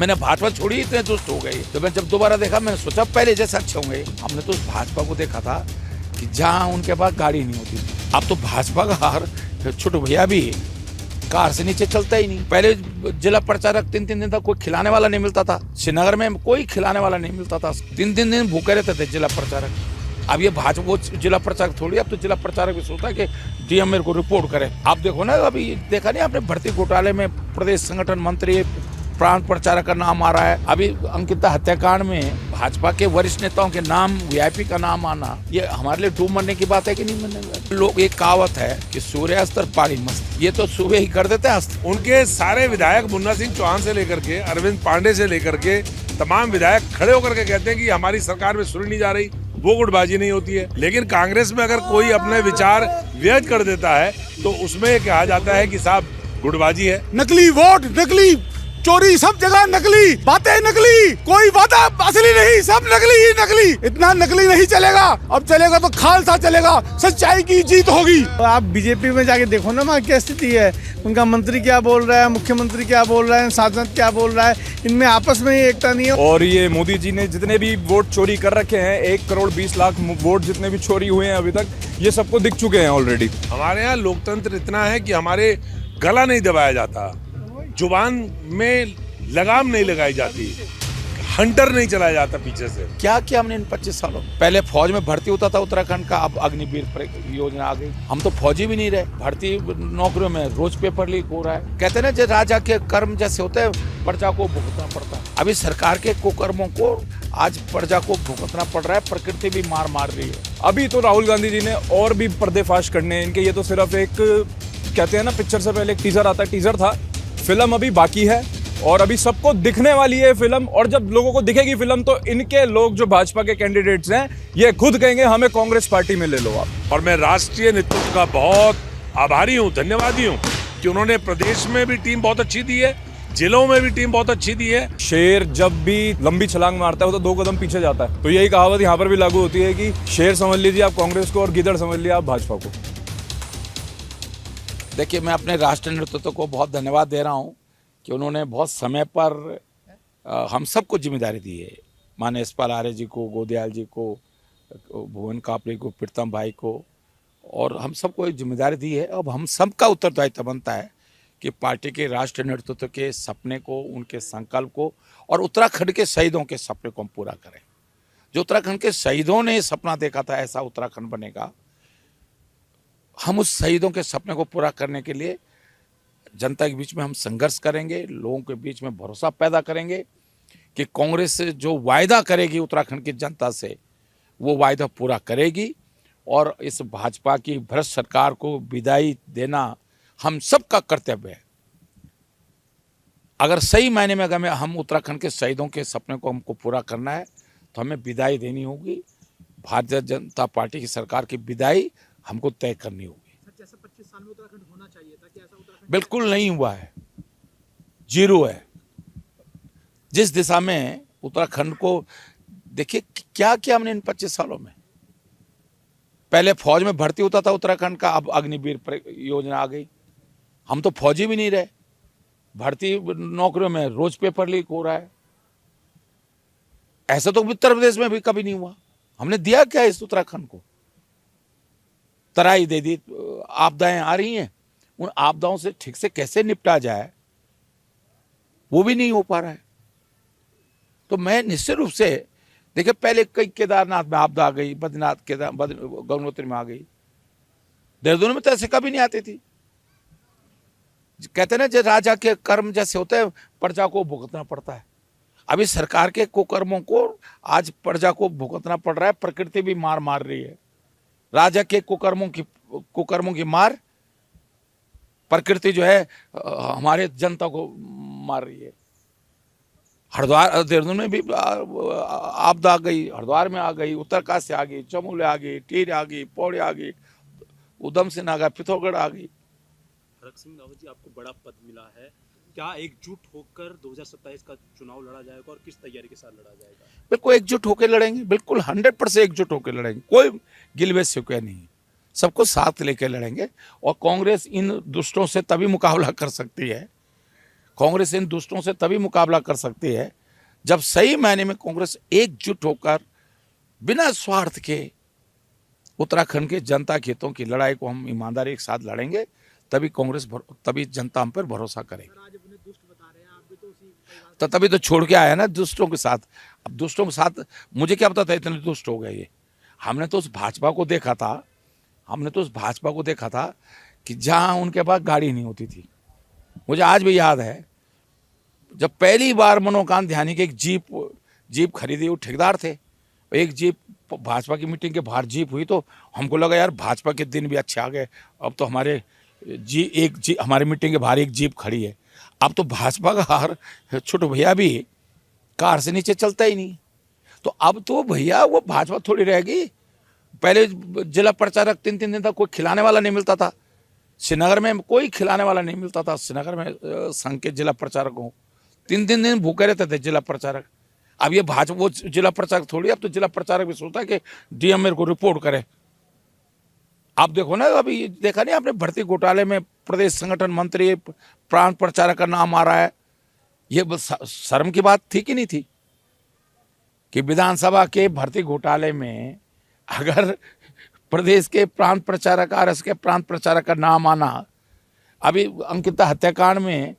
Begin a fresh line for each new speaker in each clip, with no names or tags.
मैंने भाजपा छोड़ी, इतने दुष्ट हो गए। तो मैं जब दोबारा देखा, मैंने सोचा पहले जैसे अच्छे होंगे। हमने तो भाजपा को देखा था कि जहाँ उनके पास गाड़ी नहीं होती थी। अब तो भाजपा का हर छोटू भैया भी कार से नीचे चलता ही नहीं। पहले जिला प्रचारक 3-3 दिन तक कोई खिलाने वाला नहीं मिलता था। श्रीनगर में कोई खिलाने वाला नहीं मिलता था। 3-3 दिन भूखे रहते थे जिला प्रचारक। अब ये भाजपा को जिला प्रचारक थोड़ी, अब तो जिला प्रचारक भी सोचता है कि डीएम मेरे को रिपोर्ट करे। आप देखो ना, अभी देखा नहीं आपने, भर्ती घोटाले में प्रदेश संगठन मंत्री प्रांत प्रचारक का नाम आ रहा है। अभी अंकिता हत्याकांड में भाजपा के वरिष्ठ नेताओं के नाम, वीआईपी का नाम आना, ये हमारे लिए डूब मरने की बात है कि नहीं मरने? लोग, एक कहावत है कि सूर्यास्त और पानी मस्त, ये तो सुबह ही कर देते हैं अस्त।
उनके सारे विधायक मुन्ना सिंह चौहान से लेकर के अरविंद पांडे से लेकर के तमाम विधायक खड़े होकर के कहते हैं कि हमारी सरकार में सुनी नहीं जा रही, वो गुटबाजी नहीं होती है। लेकिन कांग्रेस में अगर कोई अपने विचार व्यक्त कर देता है तो उसमें कहा जाता है कि साहब गुटबाजी है।
नकली वोट, नकली चोरी, सब जगह नकली बातें, नकली कोई वादा असली नहीं, सब नकली ही नकली। इतना नकली नहीं चलेगा, अब चलेगा तो खालसा चलेगा, सच्चाई की जीत होगी।
तो आप बीजेपी में जाके देखो ना वहाँ क्या स्थिति है। उनका मंत्री क्या बोल रहा है, मुख्यमंत्री क्या बोल रहा है, सांसद क्या बोल रहा है, इनमें आपस में ही एकता नहीं है।
और ये मोदी जी ने जितने भी वोट चोरी कर रखे हैं, 1 करोड़ 20 लाख वोट जितने भी चोरी हुए हैं अभी तक, ये सबको दिख चुके हैं ऑलरेडी।
हमारे यहाँ लोकतंत्र इतना है कि हमारे गला नहीं दबाया जाता, जुबान में लगाम नहीं लगाई जाती, हंटर नहीं चलाया जाता पीछे से।
क्या किया हमने इन 25 सालों में? पहले फौज में भर्ती होता था उत्तराखंड का, अब अग्निवीर योजना आ गई। हम तो फौजी भी नहीं रहे। भर्ती नौकरियों में रोज पेपर लीक हो रहा है। कहते ना, जो राजा के कर्म जैसे होते हैं, प्रजा को भुगतना पड़ता है। अभी सरकार के कुकर्मों को आज प्रजा को भुगतना पड़ रहा है। प्रकृति भी मार रही है।
अभी तो राहुल गांधी जी ने और भी पर्देफाश करने हैं इनके। ये तो सिर्फ एक, कहते हैं ना, पिक्चर से पहले एक टीजर आता है, टीजर था। फिल्म अभी बाकी है और अभी सबको दिखने वाली है फिल्म। और जब लोगों को दिखेगी फिल्म तो इनके लोग जो भाजपा के कैंडिडेट्स हैं, ये खुद कहेंगे हमें कांग्रेस पार्टी में ले लो आप।
और मैं राष्ट्रीय नेतृत्व का बहुत आभारी हूँ, धन्यवादी हूँ कि उन्होंने प्रदेश में भी टीम बहुत अच्छी दी है, जिलों में भी टीम बहुत अच्छी दी है।
शेर जब भी लंबी छलांग मारता है तो 2 कदम पीछे जाता है। तो यही कहावत यहाँ पर भी लागू होती है कि शेर समझ लीजिए आप कांग्रेस को और गिदड़ समझ लीजिए आप भाजपा को।
देखिए, मैं अपने राष्ट्रीय नेतृत्व को बहुत धन्यवाद दे रहा हूँ कि उन्होंने बहुत समय पर हम सबको जिम्मेदारी दी है। माननीय यशपाल आर्य जी को, गोदयाल जी को, भुवन कापड़ी को, प्रीतम भाई को, और हम सबको एक जिम्मेदारी दी है। अब हम सबका उत्तरदायित्व बनता है कि पार्टी के राष्ट्रीय नेतृत्व के सपने को, उनके संकल्प को और उत्तराखंड के शहीदों के सपने को हम पूरा करें। जो उत्तराखंड के शहीदों ने सपना देखा था ऐसा उत्तराखंड बनेगा, हम उस शहीदों के सपने को पूरा करने के लिए जनता के बीच में हम संघर्ष करेंगे, लोगों के बीच में भरोसा पैदा करेंगे कि कांग्रेस जो वायदा करेगी उत्तराखंड की जनता से, वो वायदा पूरा करेगी। और इस भाजपा की भ्रष्ट सरकार को विदाई देना हम सबका कर्तव्य है। अगर सही मायने में अगर हम उत्तराखंड के शहीदों के सपने को हमको पूरा करना है तो हमें विदाई देनी होगी। भारतीय जनता पार्टी की सरकार की विदाई हमको तय करनी होगी।
जैसा 25 साल में उत्तराखंड होना चाहिए था, क्या ऐसा उत्तराखंड
बिल्कुल नहीं हुआ है, 0 है। जिस दिशा में उत्तराखंड को, देखिए क्या किया हमने इन 25 सालों में। पहले फौज में भर्ती होता था उत्तराखंड का, अब अग्निवीर योजना आ गई। हम तो फौजी भी नहीं रहे। भर्ती नौकरियों में रोज पेपर लीक हो रहा है। ऐसा तो उत्तर प्रदेश में भी कभी नहीं हुआ। हमने दिया क्या इस उत्तराखंड को? तराई दे दी। आपदाएं आ रही हैं, उन आपदाओं से ठीक से कैसे निपटा जाए वो भी नहीं हो पा रहा है। तो मैं निश्चित रूप से, देखिए, पहले कई केदारनाथ में आपदा आ गई, बद्रीनाथ, गंगोत्री में आ गई। देहरादून में तो ऐसे कभी नहीं आती थी। कहते ना, जो राजा के कर्म जैसे होते हैं, प्रजा को भुगतना पड़ता है। अभी सरकार के कुकर्मों को आज प्रजा को भुगतना पड़ रहा है। प्रकृति भी मार रही है। राजा के कुकर्मों की मार प्रकृति जो है हमारे जनता को मार रही है। हरिद्वार, देहरादून में भी आपदा आ गई, हरिद्वार में आ गई, उत्तरकाशी से आ गई, चमोली आ गई, टिहरी आ गई, पौड़ी आ गई, उधम सिंह आ गया, पिथौरागढ़ आ गई।
हरक सिंह रावत जी, आपको बड़ा पद मिला है, क्या एकजुट होकर 2027 का चुनाव लड़ा जाएगा और किस तैयारी के साथ लड़ा जाएगा?
बिल्कुल एकजुट होकर लड़ेंगे, बिल्कुल 100% एकजुट होकर लड़ेंगे। कोई गिलवे शिकवे नहीं, सबको साथ लेकर लड़ेंगे। और कांग्रेस इन दुष्टों से तभी मुकाबला कर सकती है, कांग्रेस इन दुष्टों से तभी मुकाबला कर सकती है जब सही मायने में कांग्रेस एकजुट होकर बिना स्वार्थ के उत्तराखंड के जनता के हितों की लड़ाई को हम ईमानदारी के साथ लड़ेंगे, तभी जनता हम पर भरोसा करेगी। तो तभी तो छोड़ के आया ना दुष्टों के साथ। अब दुष्टों के साथ मुझे क्या पता था इतने दुष्ट हो गए ये। हमने तो उस भाजपा को देखा था कि जहां उनके पास गाड़ी नहीं होती थी। मुझे आज भी याद है जब पहली बार मनोकांत ध्यानी की एक जीप खरीदी, वो ठेकेदार थे। एक जीप भाजपा की मीटिंग के बाहर जीप हुई तो हमको लगा यार भाजपा के दिन भी अच्छे आ गए, अब तो हमारे हमारी मीटिंग के बाहर एक जीप खड़ी है। अब तो भाजपा का हर छोटे भैया भी कार से नीचे चलता ही नहीं। तो अब तो भैया वो भाजपा थोड़ी रहेगी। पहले जिला प्रचारक 3 दिन तक कोई खिलाने वाला नहीं मिलता था। श्रीनगर में कोई खिलाने वाला नहीं मिलता था। श्रीनगर में संघ के जिला प्रचारक को 3 दिन भूखे रहते थे जिला प्रचारक। अब ये भाजपा वो जिला प्रचारक थोड़ी, अब तो जिला प्रचारक भी सोचता है कि डीएम मेरे को रिपोर्ट करे। आप देखो ना, अभी देखा नहीं आपने भर्ती घोटाले में प्रदेश संगठन मंत्री प्रांत प्रचारक का नाम आ रहा है। ये शर्म की बात थी कि नहीं थी कि विधानसभा के भर्ती घोटाले में अगर प्रदेश के प्रांत प्रचारक, आरएस के प्रांत प्रचारक का नाम आना, अभी अंकिता हत्याकांड में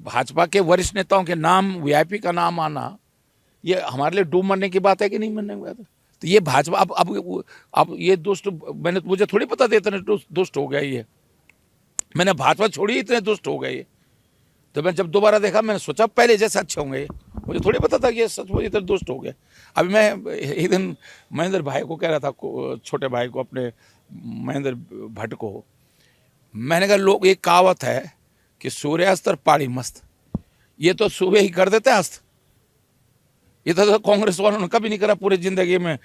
भाजपा के वरिष्ठ नेताओं के नाम, वीआईपी का नाम आना, ये हमारे लिए डूब मरने की बात है कि नहीं मरने की बात है। तो ये भाजपा अब ये दुष्ट, मुझे थोड़ी पता था इतने दुष्ट हो गया ये। मैंने भाजपा छोड़ी, इतने दुष्ट हो गए। तो मैं जब दोबारा देखा मैंने सोचा पहले जैसे अच्छे होंगे। मुझे थोड़ी पता था कि ये सचमुच इतने दुष्ट हो गए। अभी मैं एक दिन महेंद्र भाई को कह रहा था, छोटे भाई को, अपने महेंद्र भट्ट को, मैंने कहा लोग एक कहावत है कि सूर्यास्त और पहाड़ी मस्त, ये तो सुबह ही कर देते हैं अस्त। ये तो कांग्रेस वालों ने कभी नहीं करा पूरी जिंदगी में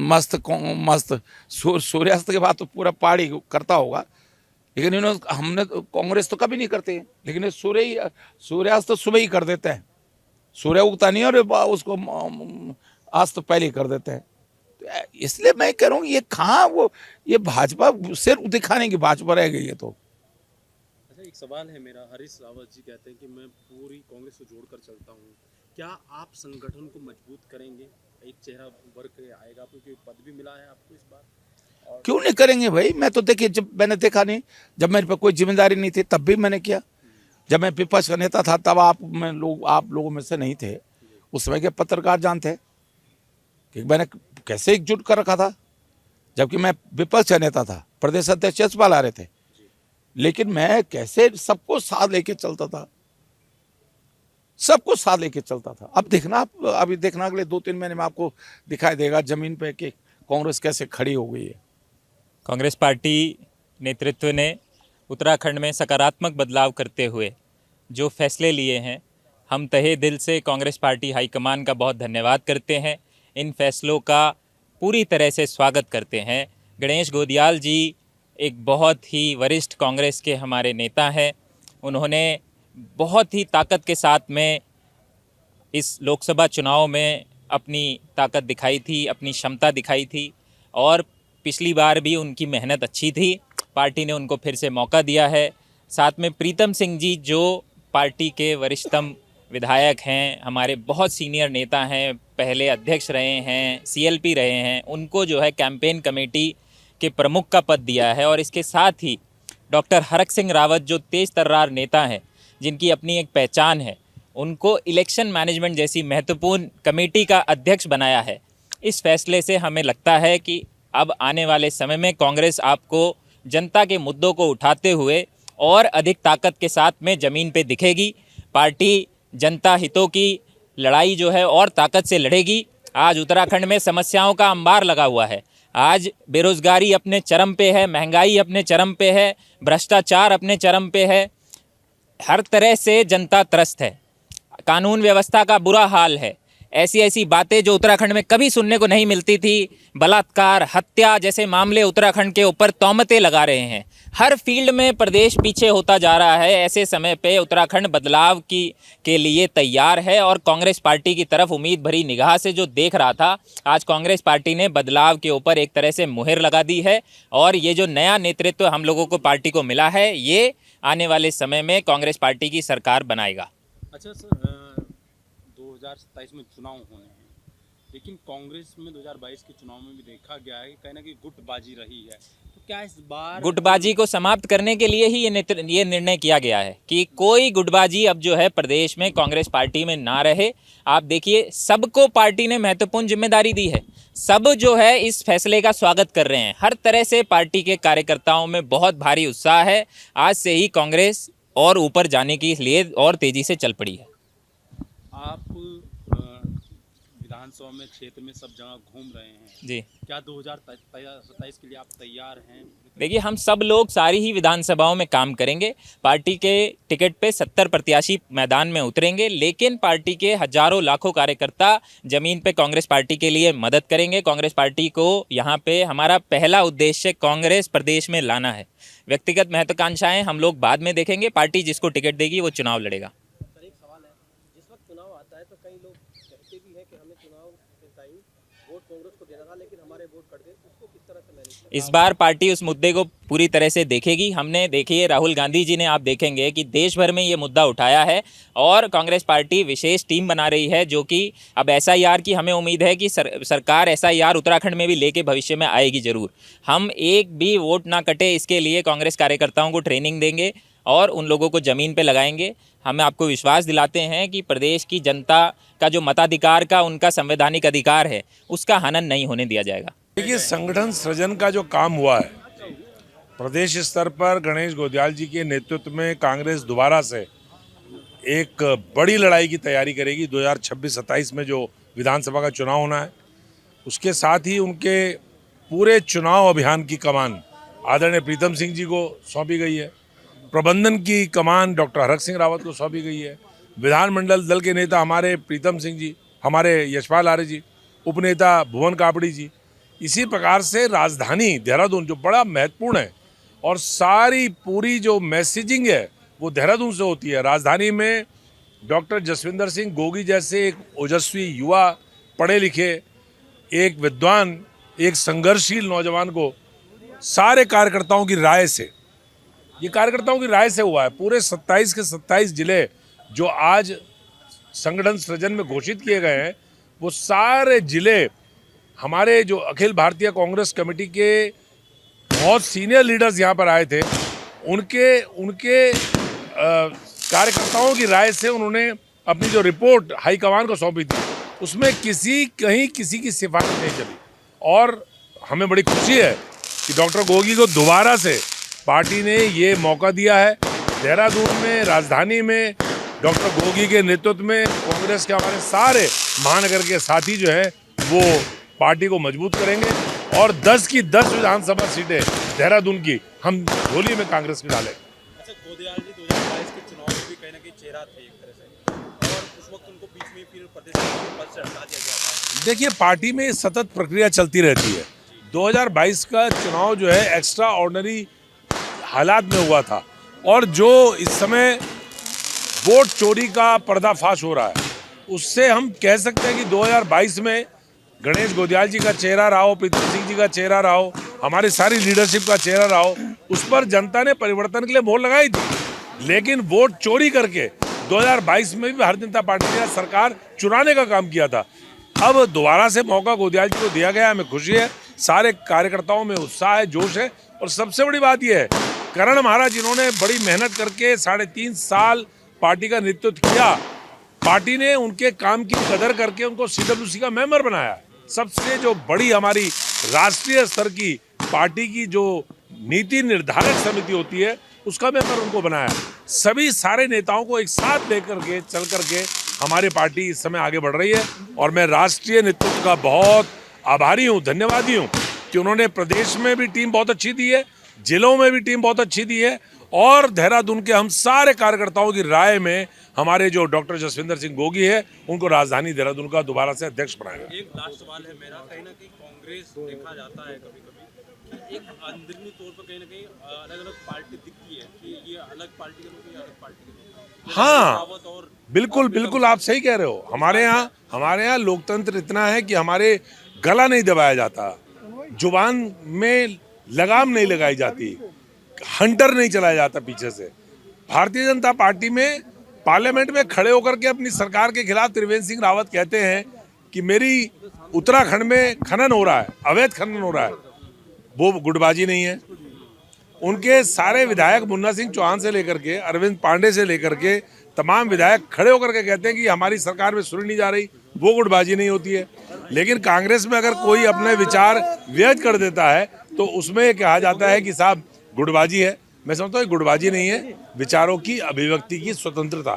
मस्त सूर्यास्त के बाद तो पूरा पहाड़ी करता होगा, लेकिन हमने कांग्रेस तो कभी नहीं करते। लेकिन ये सूर्यास्त तो सुबह ही कर देते हैं। सूर्य उगता नहीं और उसको अस्त पहले ही कर देते हैं। इसलिए मैं कह रहा हूँ ये कहाँ ये भाजपा सिर्फ दिखाने की भाजपा रह गई है। तो
अच्छा, एक सवाल है मेरा। हरीश रावत जी कहते हैं कि मैं पूरी कांग्रेस को जोड़कर चलता हूँ। क्या आप संगठन को मजबूत करेंगे? एक चेहरा उभर के आएगा, क्योंकि पद भी मिला है आपको इस बार।
क्यों नहीं करेंगे भाई? मैं तो देखिए, जब मैंने देखा नहीं, जब मेरे पे कोई जिम्मेदारी नहीं थी तब भी मैंने किया। जब मैं विपक्ष का नेता था तब आप लोगों में से नहीं थे। उस समय के पत्रकार जानते कि मैंने कैसे एकजुट कर रखा था। जबकि मैं विपक्ष का नेता था, प्रदेश अध्यक्ष यशपाल आ रहे थे, लेकिन मैं कैसे सबको साथ लेके चलता था, सबको साथ लेके चलता था। अब देखना, आप अभी देखना अगले 2-3 महीने में आपको दिखाई देगा जमीन पे कि कांग्रेस कैसे खड़ी हो गई है।
कांग्रेस पार्टी नेतृत्व ने उत्तराखंड में सकारात्मक बदलाव करते हुए जो फैसले लिए हैं, हम तहे दिल से कांग्रेस पार्टी हाईकमान का बहुत धन्यवाद करते हैं। इन फैसलों का पूरी तरह से स्वागत करते हैं। गणेश गोदियाल जी एक बहुत ही वरिष्ठ कांग्रेस के हमारे नेता हैं। उन्होंने बहुत ही ताकत के साथ में इस लोकसभा चुनाव में अपनी ताकत दिखाई थी, अपनी क्षमता दिखाई थी, और पिछली बार भी उनकी मेहनत अच्छी थी। पार्टी ने उनको फिर से मौका दिया है। साथ में प्रीतम सिंह जी जो पार्टी के वरिष्ठतम विधायक हैं, हमारे बहुत सीनियर नेता हैं, पहले अध्यक्ष रहे हैं, सीएलपी रहे हैं, उनको जो है कैंपेन कमेटी के प्रमुख का पद दिया है। और इसके साथ ही डॉक्टर हरक सिंह रावत जो तेज तर्रार नेता हैं, जिनकी अपनी एक पहचान है, उनको इलेक्शन मैनेजमेंट जैसी महत्वपूर्ण कमेटी का अध्यक्ष बनाया है। इस फैसले से हमें लगता है कि अब आने वाले समय में कांग्रेस आपको जनता के मुद्दों को उठाते हुए और अधिक ताकत के साथ में ज़मीन पे दिखेगी। पार्टी जनता हितों की लड़ाई जो है और ताकत से लड़ेगी। आज उत्तराखंड में समस्याओं का अंबार लगा हुआ है। आज बेरोज़गारी अपने चरम पे है, महंगाई अपने चरम पे है, भ्रष्टाचार अपने चरम पे है, हर तरह से जनता त्रस्त है, कानून व्यवस्था का बुरा हाल है। ऐसी बातें जो उत्तराखंड में कभी सुनने को नहीं मिलती थी, बलात्कार, हत्या जैसे मामले उत्तराखंड के ऊपर तौमतें लगा रहे हैं। हर फील्ड में प्रदेश पीछे होता जा रहा है। ऐसे समय पे उत्तराखंड बदलाव के लिए तैयार है और कांग्रेस पार्टी की तरफ उम्मीद भरी निगाह से जो देख रहा था, आज कांग्रेस पार्टी ने बदलाव के ऊपर एक तरह से मुहर लगा दी है। और ये जो नया नेतृत्व हम लोगों को पार्टी को मिला है, ये आने वाले समय में कांग्रेस पार्टी की सरकार बनाएगा।
अच्छा सर, 2027 में चुनाव होने हैं, लेकिन कांग्रेस में 2022 के चुनाव में भी देखा गया है कि कहीं ना कहीं गुटबाजी रही है, तो क्या इस बार
गुटबाजी को समाप्त करने के लिए ही ये निर्णय किया गया है कि कोई गुटबाजी अब जो है प्रदेश में कांग्रेस पार्टी में ना रहे। आप देखिए, सबको पार्टी ने महत्वपूर्ण जिम्मेदारी दी है, सब जो है इस फैसले का स्वागत कर रहे हैं। हर तरह से पार्टी के कार्यकर्ताओं में बहुत भारी उत्साह है। आज से ही कांग्रेस और ऊपर जाने के लिए और तेजी से चल पड़ी है।
आप विधानसभा में क्षेत्र में सब जगह घूम रहे हैं
जी,
क्या 2027 के लिए आप तैयार हैं?
देखिए, हम सब लोग सारी ही विधानसभाओं में काम करेंगे। पार्टी के टिकट पे 70 प्रत्याशी मैदान में उतरेंगे, लेकिन पार्टी के हजारों लाखों कार्यकर्ता जमीन पे कांग्रेस पार्टी के लिए मदद करेंगे। कांग्रेस पार्टी को यहाँ पे हमारा पहला उद्देश्य कांग्रेस प्रदेश में लाना है। व्यक्तिगत महत्वाकांक्षाएं हम लोग बाद में देखेंगे। पार्टी जिसको टिकट देगी वो चुनाव लड़ेगा।
सर, एक सवाल है, जिस वक्त चुनाव आता है तो कई लोग कहते भी हैं कि हमें चुनाव के टाइम वोट कांग्रेस को देना था, लेकिन हमारे वोट कट गए, उसको किस तरह से मैनेज?
इस बार पार्टी उस मुद्दे को पूरी तरह से देखेगी। हमने देखिए, राहुल गांधी जी ने, आप देखेंगे कि देश भर में ये मुद्दा उठाया है और कांग्रेस पार्टी विशेष टीम बना रही है, जो कि अब SIR की हमें उम्मीद है कि सरकार SIR उत्तराखंड में भी लेके भविष्य में आएगी जरूर। हम एक भी वोट ना कटे इसके लिए कांग्रेस कार्यकर्ताओं को ट्रेनिंग देंगे और उन लोगों को ज़मीन पे लगाएंगे। हम आपको विश्वास दिलाते हैं कि प्रदेश की जनता का जो मताधिकार का उनका संवैधानिक अधिकार है, उसका हनन नहीं होने दिया जाएगा।
देखिए, संगठन सृजन का जो काम हुआ है प्रदेश स्तर पर, गणेश गोदियाल जी के नेतृत्व में कांग्रेस दोबारा से एक बड़ी लड़ाई की तैयारी करेगी। 2026-27 में जो विधानसभा का चुनाव होना है, उसके साथ ही उनके पूरे चुनाव अभियान की कमान आदरणीय प्रीतम सिंह जी को सौंपी गई है। प्रबंधन की कमान डॉक्टर हरक सिंह रावत को सौंपी गई है। विधानमंडल दल के नेता हमारे प्रीतम सिंह जी, हमारे यशपाल आर्य जी, उपनेता भुवन कापड़ी जी। इसी प्रकार से राजधानी देहरादून जो बड़ा महत्वपूर्ण है और सारी पूरी जो मैसेजिंग है वो देहरादून से होती है। राजधानी में डॉक्टर जसविंदर सिंह गोगी जैसे एक ओजस्वी युवा, पढ़े लिखे, एक विद्वान, एक संघर्षशील नौजवान को सारे कार्यकर्ताओं की राय से, ये कार्यकर्ताओं की राय से हुआ है। पूरे 27 के 27 जिले जो आज संगठन सृजन में घोषित किए गए हैं, वो सारे जिले हमारे जो अखिल भारतीय कांग्रेस कमेटी के बहुत सीनियर लीडर्स यहाँ पर आए थे, उनके कार्यकर्ताओं की राय से उन्होंने अपनी जो रिपोर्ट हाईकमान को सौंपी थी, उसमें कहीं किसी की सिफारिश नहीं चली। और हमें बड़ी खुशी है कि डॉक्टर गोगी को दोबारा से पार्टी ने ये मौका दिया है। देहरादून में, राजधानी में डॉक्टर गोगी के नेतृत्व में कांग्रेस के हमारे सारे महानगर के साथी जो है वो पार्टी को मजबूत करेंगे और 10 की 10 विधानसभा सीटें देहरादून की हम झोली में कांग्रेस की डालें।
अच्छा, गोदयाल जी 2022 के चुनाव में भी कहीं ना कहीं चेहरा थे एक तरह से, और उस वक्त उनको बीच में फिर प्रदेश के पद से हटा दिया गया था।
देखिए, पार्टी में सतत प्रक्रिया चलती रहती है। 2022 का चुनाव जो है एक्स्ट्रा ऑर्डिनरी हालात में हुआ था और जो इस समय वोट चोरी का पर्दाफाश हो रहा है, उससे हम कह सकते हैं कि 2022 में गणेश गोदियाल जी का चेहरा रहा हो, प्रीतम सिंह जी का चेहरा रहा हो, हमारी सारी लीडरशिप का चेहरा रहा हो, उस पर जनता ने परिवर्तन के लिए मोहर लगाई थी। लेकिन वोट चोरी करके 2022 में भी भारतीय जनता पार्टी ने सरकार चुराने का काम किया था। अब दोबारा से मौका गोदियाल जी को दिया गया, हमें खुशी है। सारे कार्यकर्ताओं में उत्साह है, जोश है। और सबसे बड़ी बात यह है, करण महाराज जिन्होंने बड़ी मेहनत करके 3.5 साल पार्टी का नेतृत्व किया, पार्टी ने उनके काम की कदर करके उनको CWC का मेंबर बनाया। सबसे जो बड़ी हमारी राष्ट्रीय स्तर की पार्टी की जो नीति निर्धारक समिति होती है, उसका मेंबर उनको बनाया। सभी सारे नेताओं को एक साथ लेकर के चल करके हमारी पार्टी इस समय आगे बढ़ रही है और मैं राष्ट्रीय नेतृत्व का बहुत आभारी हूँ, धन्यवादी हूँ कि उन्होंने प्रदेश में भी टीम बहुत अच्छी दी है, जिलों में भी टीम बहुत अच्छी दी है और देहरादून के हम सारे कार्यकर्ताओं की राय में हमारे जो डॉक्टर जसविंदर सिंह गोगी है, उनको राजधानी देहरादून का दोबारा से अध्यक्ष बनाया।
एक लास्ट सवाल है मेरा, कहीं ना कहीं कांग्रेस देखा जाता है कभी कभी कि एक अंदरूनी तौर पर कहीं ना कहीं अलग अलग पार्टी दिखती है कि ये अलग पार्टी के लोग, ये अलग पार्टी के लोग।
हाँ, बिल्कुल बिल्कुल, आप सही कह रहे हो। हमारे यहाँ लोकतंत्र इतना है कि हमारे गला नहीं दबाया जाता, जुबान में लगाम नहीं लगाई जाती, हंटर नहीं चलाया जाता पीछे से। भारतीय जनता पार्टी में पार्लियामेंट में खड़े होकर के अपनी सरकार के खिलाफ त्रिवेंद्र सिंह रावत कहते हैं कि मेरी उत्तराखंड में खनन हो रहा है, अवैध खनन हो रहा है, वो गुटबाजी नहीं है। उनके सारे विधायक मुन्ना सिंह चौहान से लेकर के अरविंद पांडे से लेकर के तमाम विधायक खड़े होकर के कहते हैं कि हमारी सरकार में सुनी नहीं जा रही, वो गुटबाजी नहीं होती है। लेकिन कांग्रेस में अगर कोई अपने विचार व्यक्त कर देता है तो उसमें कहा जाता है कि साहब गुटबाजी है। मैं समझता हूँ गुटबाजी नहीं है, विचारों की अभिव्यक्ति की स्वतंत्रता।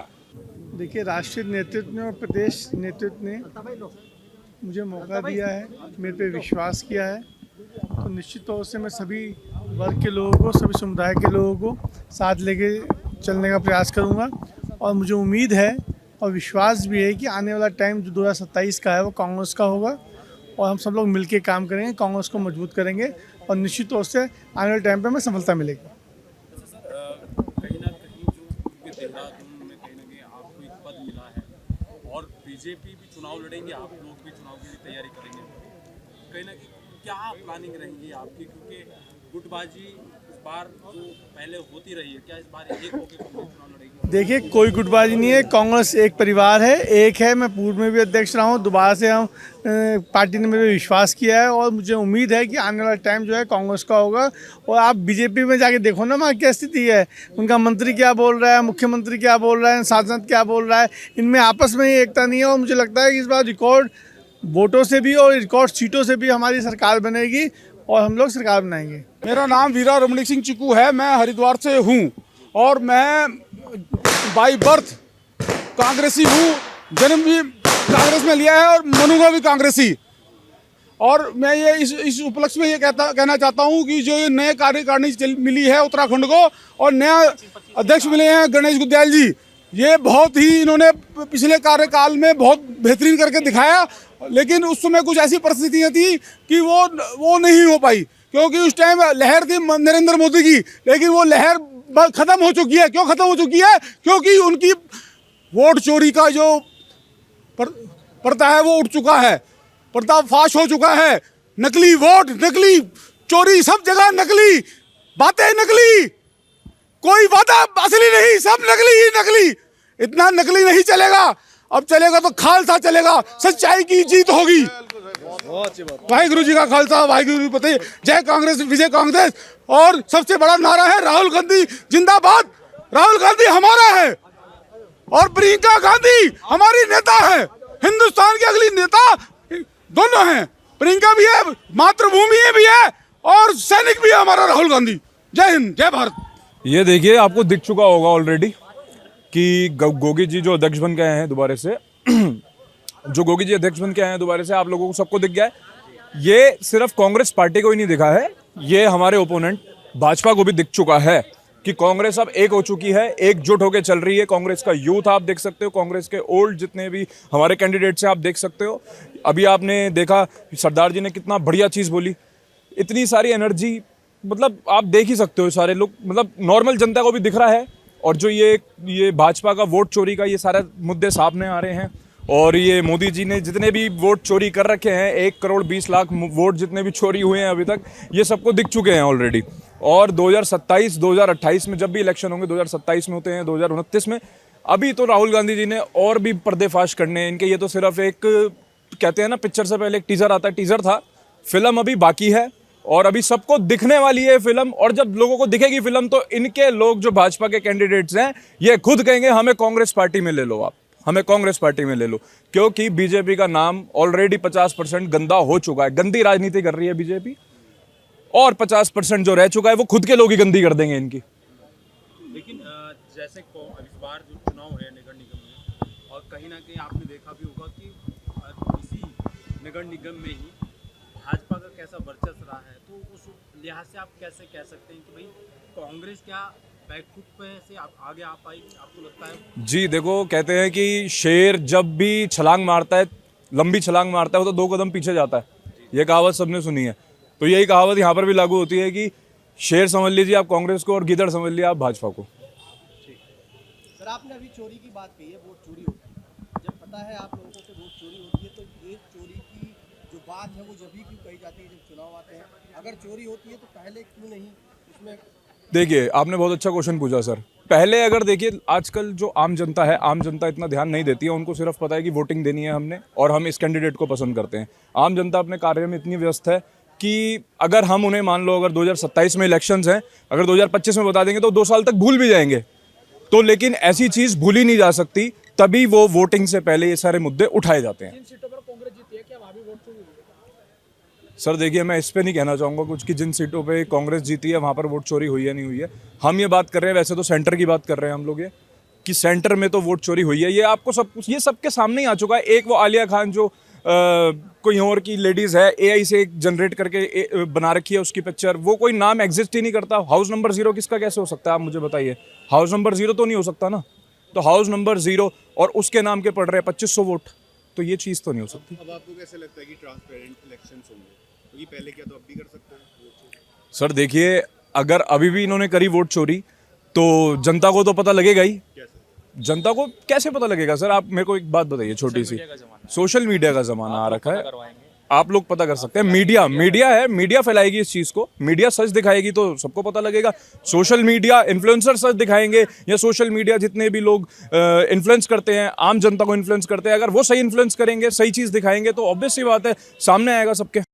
देखिए, राष्ट्रीय नेतृत्व ने और प्रदेश नेतृत्व ने मुझे मौका दिया है, मेरे पे विश्वास किया है, तो निश्चित तौर से मैं सभी वर्ग के लोगों को, सभी समुदाय के लोगों को साथ लेके चलने का प्रयास करूंगा। और मुझे उम्मीद है और विश्वास भी है कि आने वाला टाइम जो 2027 का है वो कांग्रेस का होगा और हम सब लोग मिलके काम करेंगे, कांग्रेस को मजबूत करेंगे और निश्चित तौर से आने वाले टाइम पे हमें सफलता मिलेगी।
कहीं ना कहीं जो देहरादून में कहीं ना कहीं आपको एक पद मिला है और बीजेपी भी चुनाव लड़ेंगे, आप लोग भी चुनाव की तैयारी करेंगे, कहीं ना कहीं क्या प्लानिंग रहेंगी आपकी? क्योंकि गुटबाजी इस बार जो पहले होती रही है, क्या इस बार एक होकर चुनाव लड़ेगी?
देखिए, कोई गुटबाजी नहीं है, कांग्रेस एक परिवार है, एक है। मैं पूर्व में भी अध्यक्ष रहा हूँ, दोबारा से हम पार्टी ने मेरे पे विश्वास किया है और मुझे उम्मीद है कि आने वाला टाइम जो है कांग्रेस का होगा। और आप बीजेपी में जाके देखो ना वहाँ क्या स्थिति है, उनका मंत्री क्या बोल रहा है, मुख्यमंत्री क्या बोल रहा है, सांसद क्या बोल रहा है, इनमें आपस में ही एकता नहीं है। और मुझे लगता है कि इस बार रिकॉर्ड वोटों से भी और रिकॉर्ड सीटों से भी हमारी सरकार बनेगी और हम लोग सरकार बनाएंगे।
मेरा नाम वीरा रमणीक सिंह चिक्कू है, मैं हरिद्वार से हूँ और मैं बाई बर्थ कांग्रेसी हूँ, जन्म भी कांग्रेस में लिया है और मनूंगा भी कांग्रेसी। और मैं ये इस उपलक्ष्य में ये कहना चाहता हूँ कि जो ये नए कार्यकारिणी मिली है उत्तराखंड को और नया अध्यक्ष मिले हैं गणेश गुदयाल जी, ये बहुत ही इन्होंने पिछले कार्यकाल में बहुत बेहतरीन करके दिखाया। लेकिन उस समय कुछ ऐसी परिस्थितियाँ थी कि वो नहीं हो पाई, क्योंकि उस टाइम लहर थी नरेंद्र मोदी की, लेकिन वो लहर खत्म हो चुकी है। क्यों खत्म हो चुकी है? क्योंकि उनकी वोट चोरी का जो पर्दा है वो उठ चुका है, पर्दाफाश हो चुका है। नकली वोट, नकली चोरी, सब जगह नकली बातें, नकली, कोई वादा असली नहीं, सब नकली ही नकली। इतना नकली नहीं चलेगा, अब चलेगा तो खालसा चलेगा, सच्चाई की जीत होगी। वाहिगुरु जी का खालसा, वाहिगुरु जी फतेह, जय कांग्रेस, विजय कांग्रेस। और सबसे बड़ा नारा है राहुल गांधी जिंदाबाद। राहुल गांधी हमारा है और प्रियंका गांधी हमारी नेता है, हिंदुस्तान की अगली नेता दोनों हैं। प्रियंका भी है, मातृभूमि भी है और सैनिक भी है हमारा राहुल गांधी। जय हिंद, जय भारत।
ये देखिए, आपको दिख चुका होगा ऑलरेडी कि गोगी जी जो अध्यक्ष बन के आए हैं दोबारा से जो गोगी जी अध्यक्ष बन के आए हैं दोबारा से, आप लोगों को सबको दिख गया है। ये सिर्फ कांग्रेस पार्टी को ही नहीं दिखा है, ये हमारे ओपोनेंट भाजपा को भी दिख चुका है कि कांग्रेस अब एक हो चुकी है, एकजुट होकर चल रही है। कांग्रेस का यूथ आप देख सकते हो, कांग्रेस के ओल्ड जितने भी हमारे कैंडिडेट्स हैं आप देख सकते हो। अभी आपने देखा सरदार जी ने कितना बढ़िया चीज़ बोली, इतनी सारी एनर्जी, मतलब आप देख ही सकते हो सारे लोग, मतलब नॉर्मल जनता को भी दिख रहा है। और जो ये भाजपा का वोट चोरी का ये सारे मुद्दे सामने आ रहे हैं और ये मोदी जी ने जितने भी वोट चोरी कर रखे हैं, 1,20,00,000 वोट जितने भी चोरी हुए हैं अभी तक, ये सबको दिख चुके हैं ऑलरेडी। और 2027, 2028 में जब भी इलेक्शन होंगे, 2027 में होते हैं, 2029 में, अभी तो राहुल गांधी जी ने और भी पर्देफाश करने हैं इनके। ये तो सिर्फ एक, कहते हैं ना, पिक्चर से पहले एक टीजर आता है, टीजर था, फिल्म अभी बाकी है और अभी सबको दिखने वाली है फिल्म। और जब लोगों को दिखेगी फिल्म तो इनके लोग जो भाजपा के कैंडिडेट्स हैं ये खुद कहेंगे हमें कांग्रेस पार्टी में ले लो, आप हमें कांग्रेस पार्टी में ले लो। क्योंकि बीजेपी का नाम ऑलरेडी 50% गंदा हो चुका है, गंदी राजनीति कर रही है बीजेपी, और 50% जो रह चुका है वो खुद के लोग ही गंदी कर देंगे इनकी।
लेकिन जैसे इस बार जो चुनाव है नगर निगम में, और कहीं ना कहीं आपने देखा भी होगा कि इसी नगर निगम में ही भाजपा का कैसा वर्चस्व रहा है, तो उस लिहाज से आप कैसे कह सकते हैं कि भाई कांग्रेस क्या बैकफुट पे से आगे आ पाएगी, आपको लगता है?
जी देखो, कहते हैं कि शेर जब भी छलांग मारता है, लंबी छलांग मारता है, वो तो 2 कदम पीछे जाता है। ये कहावत सबने सुनी है, तो यही कहावत यहाँ पर भी लागू होती है कि शेर समझ लीजिए आप कांग्रेस को और गिदड़ समझ लीजिए आप भाजपा को।
सर, आपने अभी चोरी की बात कही है, वोट चोरी होती है। जब पता है आप लोगों को कि वोट चोरी होती है, तो ये चोरी की जो बात है वो जब भी क्यों कही जाती है जब चुनाव आते हैं? अगर चोरी होती है तो पहले क्यों नहीं इसमें?
देखिए, आपने बहुत अच्छा क्वेश्चन पूछा सर। पहले अगर देखिए आजकल जो आम जनता है, आम जनता इतना ध्यान नहीं देती है, उनको सिर्फ पता है कि वोटिंग देनी है हमने और हम इस कैंडिडेट को पसंद करते हैं। आम जनता अपने कार्य में इतनी व्यस्त है कि अगर हम उन्हें मान लो अगर 2027 में इलेक्शंस हैं, अगर 2025 में बता देंगे तो 2 साल तक भूल भी जाएंगे। तो लेकिन ऐसी चीज़ भूली नहीं जा सकती, तभी वो वोटिंग से पहले ये सारे मुद्दे उठाए जाते हैं। सर देखिए, मैं इस पे नहीं कहना चाहूँगा कुछ कि जिन सीटों पे कांग्रेस जीती है वहाँ पर वोट चोरी हुई है नहीं हुई है। हम ये बात कर रहे हैं, वैसे तो सेंटर की बात कर रहे हैं हम लोग, ये कि सेंटर में तो वोट चोरी हुई है, ये आपको सब कुछ ये सबके सामने ही आ चुका है। एक वो आलिया खान जो कोई और की लेडीज़ है, AI से जनरेट करके बना रखी है उसकी पिक्चर, वो कोई नाम एग्जिस्ट ही नहीं करता। हाउस नंबर 0 किसका कैसे हो सकता है, आप मुझे बताइए। हाउस नंबर 0 तो नहीं हो सकता ना। तो हाउस नंबर 0 और उसके नाम के पड़ रहे हैं 2500 वोट, तो ये चीज़ तो नहीं हो सकती।
अब आपको कैसे लगता है कि ट्रांसपेरेंट इलेक्शंस होंगे? क्योंकि पहले क्या तो अब भी कर सकते हैं।
सर देखिए, अगर अभी भी इन्होंने करी वोट चोरी तो जनता को तो पता लगेगा ही। जनता को कैसे पता लगेगा सर? आप मेरे को एक बात बताइए छोटी सी। सोशल मीडिया का जमाना आ रखा है, आप लोग पता कर सकते हैं। मीडिया है, मीडिया फैलाएगी इस चीज़ को, मीडिया सच दिखाएगी तो सबको पता लगेगा। सोशल मीडिया इन्फ्लुएंसर सच दिखाएंगे या सोशल मीडिया जितने भी लोग इन्फ्लुएंस करते हैं, आम जनता को इन्फ्लुएंस करते हैं, अगर वो सही इन्फ्लुएंस करेंगे, सही चीज़ दिखाएंगे तो ऑब्वियस सी बात है सामने आएगा सबके।